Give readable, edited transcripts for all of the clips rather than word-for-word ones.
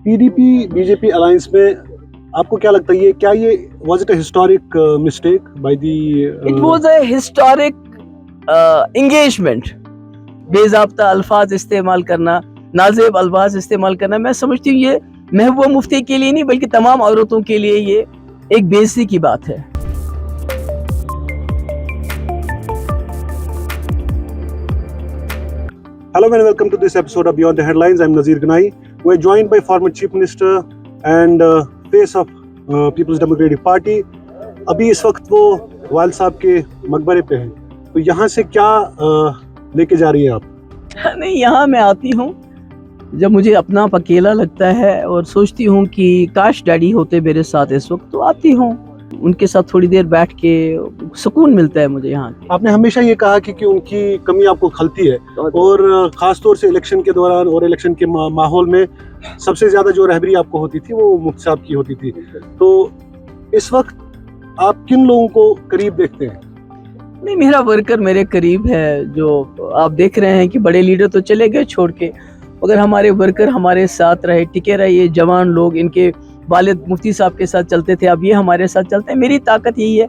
PDP BJP alliance में आपको क्या लगता है, ये was it a historic mistake by the it was a historic engagement. बेजाब्ता अल्फाज इस्तेमाल करना, नाजेब अल्फाज इस्तेमाल करना, मैं समझती हूँ ये महबूबा मुफ्ती के लिए नहीं बल्कि तमाम औरतों के लिए ये एक बेइज्जती की बात है। Hello and welcome to this episode of Beyond the Headlines. I'm Nazir Ganai. We're joined by former Chief Minister and face of People's Democratic Party. अभी इस वक्त वो वाल साहब के मकबरे पे हैं, तो यहाँ से क्या लेके जा रही हैं आप? नहीं, यहाँ मैं आती हूँ जब मुझे अपना अकेला लगता है और सोचती हूँ कि काश डैडी होते मेरे साथ इस वक्त, तो आती हूँ उनके साथ थोड़ी देर बैठ के, सुकून मिलता है मुझे यहाँ। आपने हमेशा ये कहा कि उनकी कमी आपको खलती है, और खास तौर से इलेक्शन के दौरान और इलेक्शन के माहौल में सबसे ज्यादा जो रहबरी आपको होती थी वो मुफ्ती साहब की होती थी। तो इस वक्त आप किन लोगों को करीब देखते हैं? नहीं, मेरा वर्कर मेरे करीब है। जो आप देख रहे हैं कि बड़े लीडर तो चले गए छोड़ के, अगर हमारे वर्कर हमारे साथ रहे, टिके रहे, ये जवान लोग, इनके वालिद मुफ्ती साहब के साथ चलते थे, अब ये हमारे साथ चलते हैं। मेरी ताकत यही है,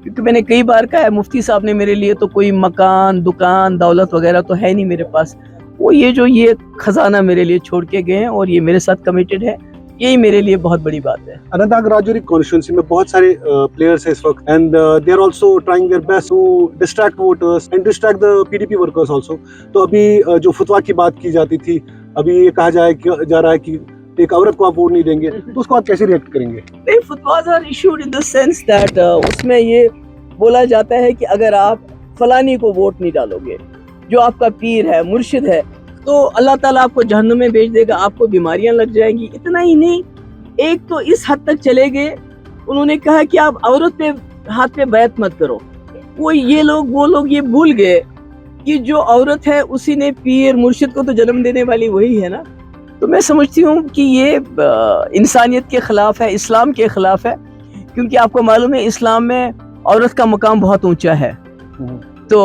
क्योंकि मैंने कई बार कहा है मुफ्ती साहब ने मेरे लिए तो कोई मकान, दुकान, दौलत वगैरह तो है नहीं मेरे पास, वो ये खजाना मेरे लिए छोड़ के गए हैं और ये मेरे साथ कमिटेड है। यही मेरे लिए बहुत बड़ी बात है। अनंतनाग राजौरी कॉन्स्टिट्यूंसी में बहुत सारे प्लेयर्स हैं इस वक्त, and they are also trying their best to distract voters and distract the PDP workers also. तो अभी जो फतवा की बात की जाती थी, अभी ये कहा जा रहा है कि एक औरत को आप वोट नहीं देंगे, तो उसको आप कैसे रिएक्ट करेंगे? नहीं, फतवाज are issued in the sense that उसमें ये बोला जाता है कि अगर आप फलानी को वोट नहीं डालोगे, जो आपका पीर है, मुर्शिद है, तो अल्लाह ताला आपको जहन्नुम में भेज देगा, आपको बीमारियां लग जाएंगी। इतना ही नहीं, एक तो इस हद तक चले गए, उन्होंने कहा कि आप औरत पे हाथ पे बैत मत करो। वो लोग ये भूल गए कि जो औरत है उसी ने पीर मुर्शिद को तो जन्म देने वाली वही है ना। तो मैं समझती हूँ कि ये इंसानियत के खिलाफ है, इस्लाम के खिलाफ है, क्योंकि आपको मालूम है इस्लाम में औरत का मकाम बहुत ऊंचा है। तो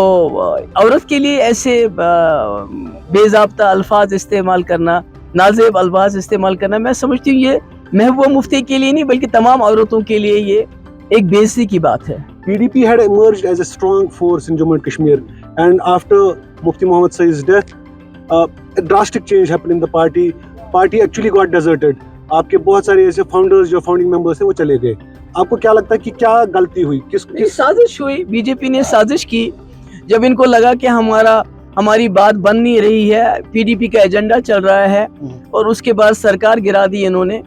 औरत के लिए ऐसे बेजाब्ता अल्फाज इस्तेमाल करना, नाजेब अल्फाज इस्तेमाल करना, मैं समझती हूँ ये महबूबा मुफ्ती के लिए नहीं बल्कि तमाम औरतों के लिए ये एक बेइज्जती की बात है। PDP had emerged as a strong force in Jammu and Kashmir, and after Mufti Muhammad Saeed's death, a drastic change happened in the party. Party actually got deserted. आपके बहुत सारे ऐसे फाउंडर्स, जो फाउंडिंग मेंबर्स हैं, वो चले गए। आपको क्या लगता है कि क्या गलती हुई? किस साजिश हुई? बीजेपी ने साजिश की। जब इनको लगा कि हमारी बात बन नहीं रही है, पीडीपी का एजेंडा चल रहा है, और उसके बाद सरकार गिरा दी इन्होंने,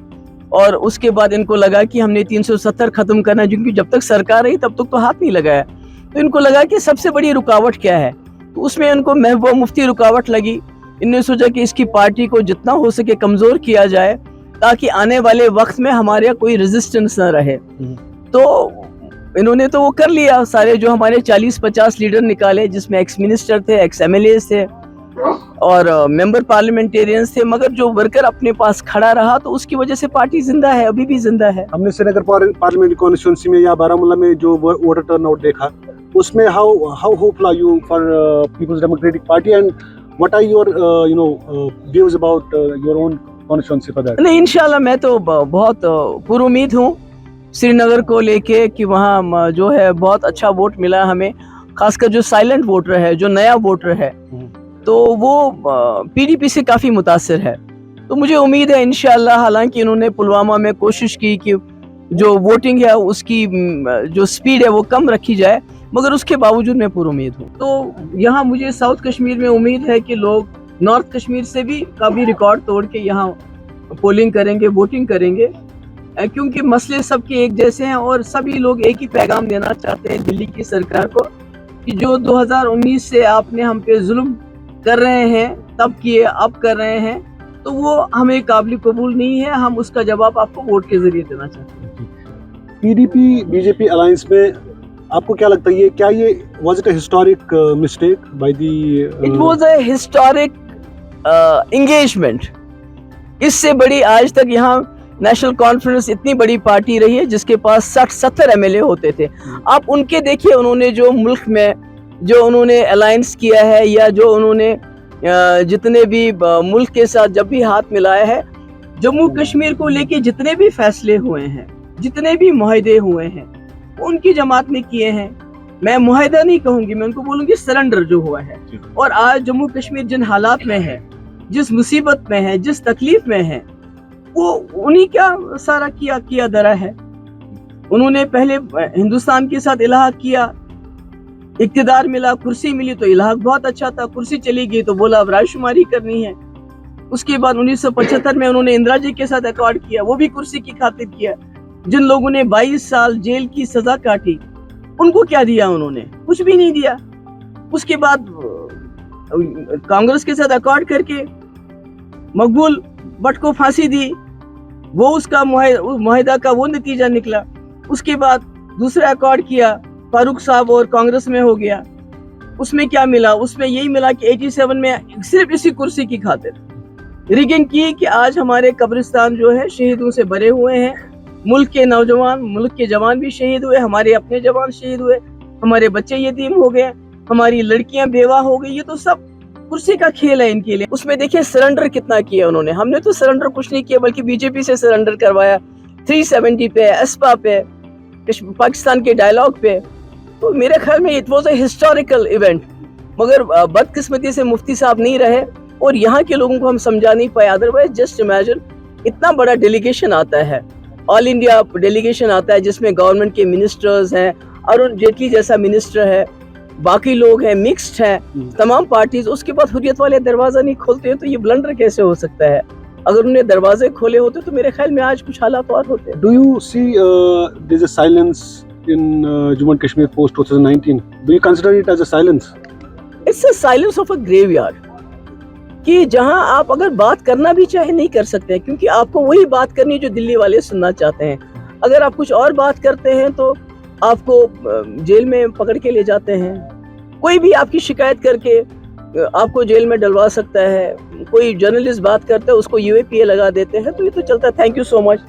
और उसके बाद इनको लगा कि हमने 370 खत्म करना है, क्योंकि जब तक सरकार रही तब तक तो हाथ नहीं लगाया। तो इनको लगा कि सबसे बड़ी रुकावट क्या है, तो उसमें इनको महबूबा मुफ्ती रुकावट लगी। इन्होंने सोचा कि इसकी पार्टी को जितना हो सके कमजोर किया जाए, ताकि आने वाले वक्त में हमारे यहाँ कोई रेजिस्टेंस न रहे। तो इन्होंने तो वो कर लिया, सारे जो हमारे 40-50 लीडर निकाले, जिसमें एक्स मिनिस्टर थे, एक्स एमएलए थे और मेंबर पार्लियामेंटेरियंस थे, मगर जो वर्कर अपने पास खड़ा रहा, तो उसकी वजह से पार्टी जिंदा है, अभी भी जिंदा है। हमने श्रीनगर पार्लियामेंट्री कॉन्स्टिट्यूंसी में या बारामूला में जो वोटर टर्नआउट देखा, उसमें how hopeful are you for Peoples Democratic Party, and what are your views about your own constituency for that? नहीं, इंशाल्लाह मैं तो बहुत पुरुमीद हूँ श्रीनगर को लेके कि वहाँ जो है बहुत अच्छा वोट मिला हमें, खासकर जो साइलेंट वोटर है, जो नया वोटर है, तो वो पीडीपी से काफ़ी मुतासिर है। तो मुझे उम्मीद है इंशाअल्लाह, हालांकि इन्होंने पुलवामा में कोशिश की कि जो वोटिंग है उसकी जो स्पीड है वो कम रखी जाए, मगर उसके बावजूद मैं पुरुमीद हूँ। तो यहाँ मुझे साउथ कश्मीर में उम्मीद है कि लोग नॉर्थ कश्मीर से भी काफ़ी रिकॉर्ड तोड़ के यहाँ पोलिंग करेंगे, वोटिंग करेंगे, क्योंकि मसले सबके एक जैसे हैं और सभी लोग एक ही पैगाम देना चाहते हैं दिल्ली की सरकार को कि जो 2019 से आपने हम पे जुल्म कर रहे हैं, तब किए, अब कर रहे हैं, तो वो हमें काबिल कबूल नहीं है। हम उसका जवाब आपको वोट के जरिए देना चाहते हैं। पीडीपी बीजेपी अलायंस में आपको क्या लगता है, ये was it a historic mistake by the? It was a historic engagement. इससे बड़ी आज तक यहाँ नेशनल कॉन्फ्रेंस इतनी बड़ी पार्टी रही है जिसके पास 60-70 एमएलए होते थे। आप उनके देखिए, उन्होंने जो मुल्क में जो उन्होंने अलायंस किया है, या जो उन्होंने जितने भी मुल्क के साथ जब भी हाथ मिलाया है, जम्मू कश्मीर को लेके जितने भी फैसले हुए हैं, जितने भी मुआहदे हुए हैं, वो उनकी जमात ने किए हैं। मैं मुआहदा नहीं कहूंगी, मैं उनको बोलूंगी सरेंडर जो हुआ है। और आज जम्मू कश्मीर जिन हालात में है, जिस मुसीबत में है, जिस तकलीफ में है, वो उन्हीं का सारा किया धरा है। उन्होंने पहले हिंदुस्तान के साथ इलाहा किया, इक्तिदार मिला, कुर्सी मिली तो इलाहा बहुत अच्छा था, कुर्सी चली गई तो बोला अब रायशुमारी करनी है। उसके बाद 1975 में उन्होंने इंदिरा जी के साथ अकॉर्ड किया, वो भी कुर्सी की खातिर किया। जिन लोगों ने 22 साल जेल की सजा काटी, उनको क्या दिया उन्होंने? कुछ भी नहीं दिया। उसके बाद कांग्रेस के साथ अकॉर्ड करके मकबूल भट्ट को फांसी दी, वो उसका मुआहदा का वो नतीजा निकला। उसके बाद दूसरा अकॉर्ड किया, फारूक साहब और कांग्रेस में हो गया। उसमें क्या मिला? उसमें यही मिला कि 87 में सिर्फ इसी कुर्सी की खातिर रिगिंग की कि आज हमारे कब्रिस्तान जो है शहीदों से भरे हुए हैं। मुल्क के नौजवान, मुल्क के जवान भी शहीद हुए, हमारे अपने जवान शहीद हुए, हमारे बच्चे यतीम हो गए, हमारी लड़कियां बेवा हो गई। ये तो सब कुर्सी का खेल है इनके लिए। उसमें देखिए सरेंडर कितना किया उन्होंने। हमने तो सरेंडर कुछ नहीं किया, बल्कि बीजेपी से सरेंडर करवाया, 370 पे, एस्पा पे, पाकिस्तान के डायलॉग पे। तो मेरे ख्याल में it was a historical event. मगर बदकिस्मती से मुफ्ती साहब नहीं रहे और यहाँ के लोगों को हम समझा नहीं पाए। अदरवाइज जस्ट इमेजिन, इतना बड़ा डेलीगेशन आता है, ऑल इंडिया डेलीगेशन आता है, जिसमें गवर्नमेंट के मिनिस्टर्स हैं, अरुण जेटली जैसा मिनिस्टर है, बाकी लोग हैं, मिक्स्ड हैं, तमाम पार्टीज। उसके बाद हुर्रियत वाले दरवाजा नहीं खोलते हैं, तो ये ब्लंडर कैसे हो सकता है? अगर उन्होंने दरवाजे खोले होते तो मेरे ख्याल में आज कुछ हालात और होते। Do you see there's a silence in Jammu and Kashmir post 2019? Do you consider it as a silence? It's a silence of a graveyard, कि जहां आप अगर बात करना भी चाहे नहीं कर सकते हैं, क्योंकि आपको वही बात करनी जो दिल्ली वाले सुनना चाहते हैं। अगर आप कुछ और बात करते हैं तो आपको जेल में पकड़ के ले जाते हैं। कोई भी आपकी शिकायत करके आपको जेल में डलवा सकता है। कोई जर्नलिस्ट बात करता है, उसको यूएपीए लगा देते हैं। तो ये तो चलता है। Thank you so much.